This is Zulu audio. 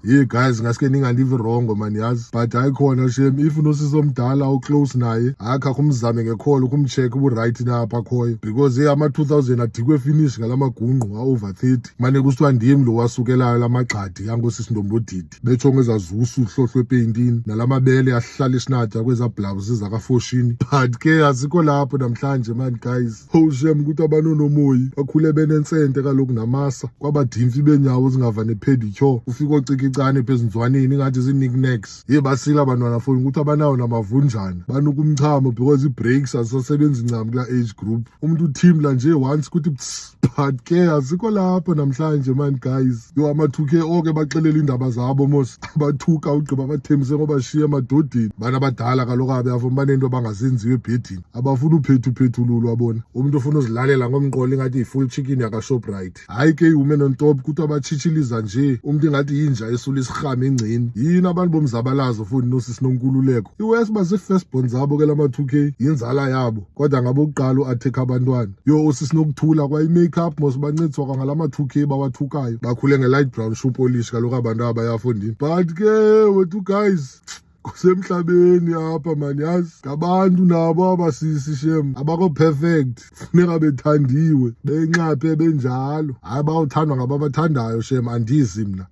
Hey guys, ngaske ningandivi wrong man yazi, but hayi khona shem, if unosisi omdala uclose naye akha kumzame ngekholo kumcheck ubu-right na apha akhoyo, because ama-2000 adikwe finish ngalamagunqu a-over 30 mane kusithiwa ndim lo wasukelayo lamagxadi yangosisi Ndombodidi betsho ngezazusu uhlohlo epeyintini nalamabele ahlala isinatya kwezabhlawuzi zakafoshini. But ke azikho lapho namhlanje man guys. Oh shem, ukuthi abanonomoyi bakhule benensente kaloku namasa kwabadimfi benyawo zingava nepedicure, ufika ocikicane phezinzwaneni ngathi zi-knickknacks. Ye basila abantwana foni ukuthi abanawo namavunjana banukumchamo because i-breaks azisasebenzi ncam kula age group. Umuntu uthimla nje once kuthi but ke azikho lapho namhlanje man guys. Yo ama-2K oke baxelela indaba zabo mos abathuka ugqiba bathembise ngoba bashiye emadodeni. Bana abadala kaloku abe afuna banento abangazenziwe ebhedini, abafuna uphethuphethululo abona. Umuntu ofuna uzilalela ngomqolo ingathi yi-full chicken yaka-Shoprite. Hayi ke i-women on top kuthi abatshitshiliza nje umuntu ingathi yinja esula isirhama engceni. Yini abantu bomzabalazo futhi nosisi Nonkululeko iwesi bazi-first born zabo ke lama-2K yinzala yabo, kodwa ngabo kuqala u-attack abantwana. Yo usisi Nokuthula kwayi-makeup mos bancediswa kwangalama-2K bawathukayo bakhule nge-light brown shoe polish kaloku abantu abayafundini. But ke wethu guys kusemhlabeni apha man yazi, ngabantu nabo abasisi shem abakho perfect, funeka bethandiwe benxaphe benjalo. Hayi bawuthandwa ngababathandayo shem, andizi mna.